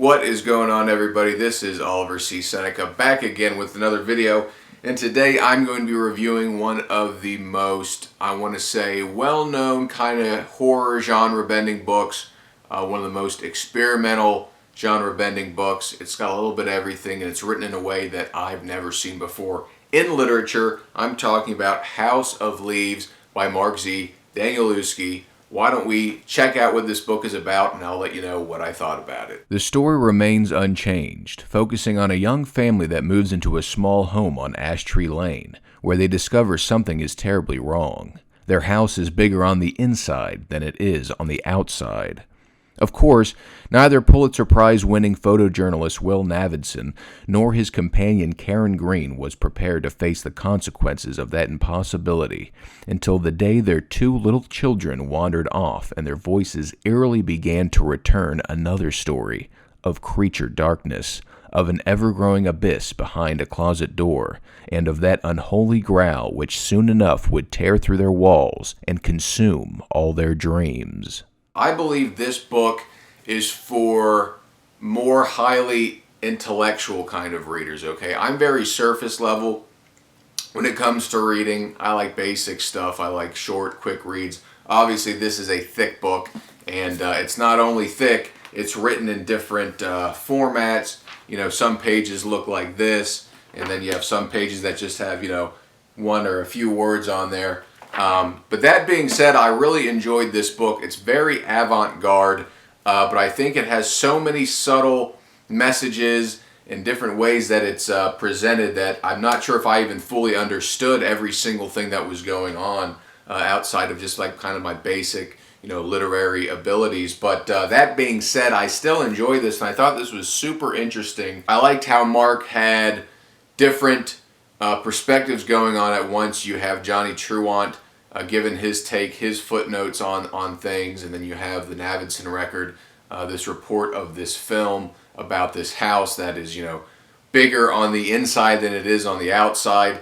What is going on, everybody? This is Oliver C. Seneca back again with another video, and today I'm going to be reviewing one of the most, I want to say, well-known kind of horror genre-bending books, one of the most experimental genre-bending books. It's got a little bit of everything, and it's written in a way that I've never seen before in literature. I'm talking about House of Leaves by Mark Z. Danielewski. Why don't we check out what this book is about, and I'll let you know what I thought about it. The story remains unchanged, focusing on a young family that moves into a small home on Ash Tree Lane, where they discover something is terribly wrong. Their house is bigger on the inside than it is on the outside. Of course, neither Pulitzer Prize-winning photojournalist Will Navidson nor his companion Karen Green was prepared to face the consequences of that impossibility until the day their two little children wandered off and their voices eerily began to return another story of creature darkness, of an ever-growing abyss behind a closet door, and of that unholy growl which soon enough would tear through their walls and consume all their dreams. I believe this book is for more highly intellectual kind of readers, okay? I'm very surface level when it comes to reading. I like basic stuff. I like short, quick reads. Obviously, this is a thick book, and it's not only thick, it's written in different formats. You know, some pages look like this, and then you have some pages that just have, you know, one or a few words on there. But that being said, I really enjoyed this book. It's very avant-garde, but I think it has so many subtle messages in different ways that it's presented that I'm not sure if I even fully understood every single thing that was going on outside of just like kind of my basic, you know, literary abilities. But that being said, I still enjoy this, and I thought this was super interesting. I liked how Mark had different perspectives going on at once. You have Johnny Truant given his take, his footnotes on things, and then you have the Navidson record, this report of this film about this house that is, you know, bigger on the inside than it is on the outside.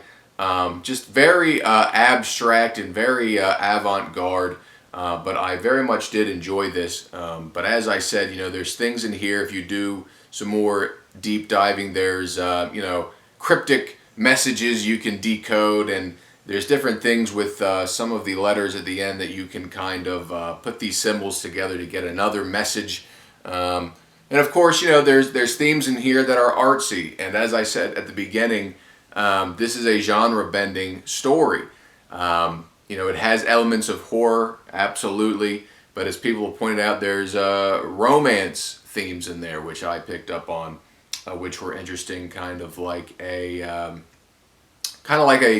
Just very abstract and very avant-garde, but I very much did enjoy this. But as I said, you know, there's things in here, if you do some more deep diving, there's, you know, cryptic messages you can decode, and there's different things with some of the letters at the end that you can kind of put these symbols together to get another message. And of course, you know, there's themes in here that are artsy. And as I said at the beginning, this is a genre-bending story. You know, it has elements of horror, absolutely. But as people have pointed out, there's romance themes in there, which I picked up on, which were interesting, kind of like a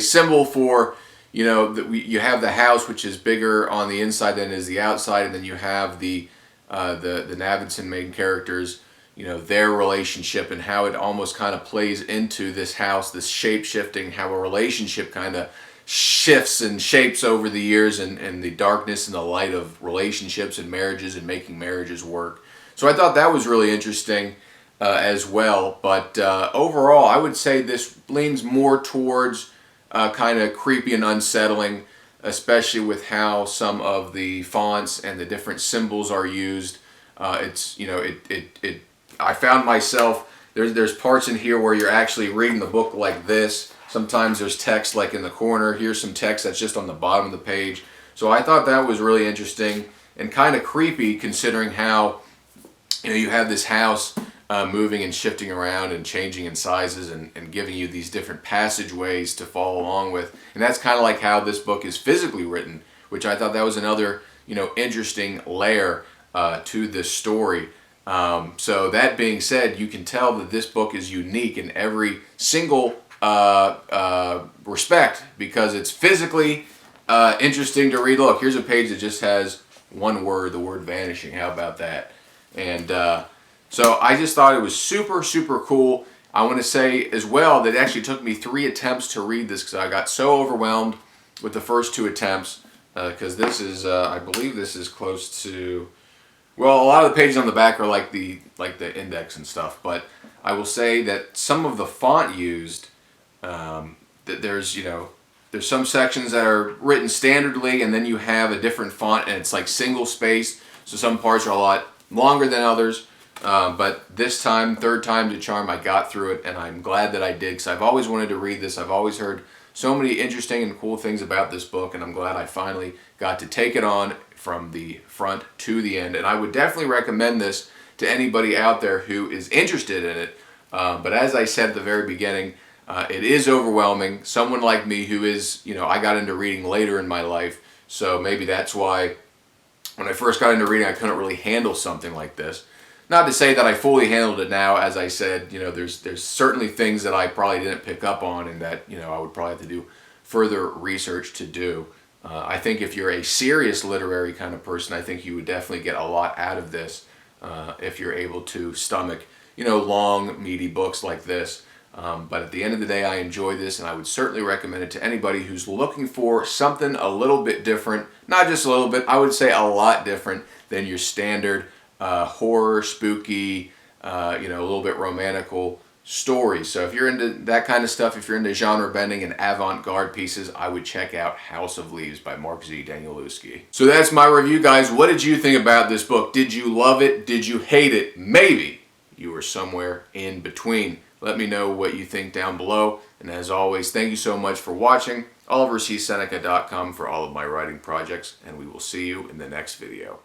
symbol for, you know, that you have the house, which is bigger on the inside than is the outside, and then you have the Navidson main characters, you know, their relationship and how it almost kind of plays into this house, this shape-shifting, how a relationship kind of shifts and shapes over the years, and the darkness and the light of relationships and marriages and making marriages work. So I thought that was really interesting as well. But overall, I would say this leans more towards kind of creepy and unsettling, especially with how some of the fonts and the different symbols are used. It's, you know, I found myself, there's parts in here where you're actually reading the book like this. Sometimes there's text like in the corner. Here's some text that's just on the bottom of the page. So I thought that was really interesting and kind of creepy, considering how, you know, you have this house moving and shifting around and changing in sizes and giving you these different passageways to follow along with. And that's kind of like how this book is physically written, which I thought that was another, you know, interesting layer to this story. So that being said, you can tell that this book is unique in every single respect, because it's physically interesting to read. Look, here's a page that just has one word, the word vanishing. How about that? And so I just thought it was super, super cool. I want to say as well that it actually took me 3 attempts to read this, because I got so overwhelmed with the first 2 attempts, because this is, I believe this is close to, well, a lot of the pages on the back are like the index and stuff, but I will say that some of the font used, that there's, you know, there's some sections that are written standardly, and then you have a different font, and it's like single spaced, so some parts are a lot longer than others. But this time, third time's a charm, I got through it, and I'm glad that I did, because I've always wanted to read this. I've always heard so many interesting and cool things about this book, and I'm glad I finally got to take it on from the front to the end. And I would definitely recommend this to anybody out there who is interested in it. But as I said at the very beginning, it is overwhelming. Someone like me who is, I got into reading later in my life, so maybe that's why when I first got into reading, I couldn't really handle something like this. Not to say that I fully handled it now. As I said, there's certainly things that I probably didn't pick up on, and that I would probably have to do further research to do. I think if you're a serious literary kind of person, I think you would definitely get a lot out of this if you're able to stomach long, meaty books like this. But at the end of the day, I enjoy this, and I would certainly recommend it to anybody who's looking for something a little bit different. Not just a little bit, I would say a lot different than your standard horror, spooky, a little bit romantical stories. So if you're into that kind of stuff, if you're into genre bending and avant-garde pieces, I would check out House of Leaves by Mark Z. Danielewski. So that's my review, guys. What did you think about this book? Did you love it? Did you hate it? Maybe you were somewhere in between. Let me know what you think down below. And as always, thank you so much for watching. OliverCSeneca.com for all of my writing projects, and we will see you in the next video.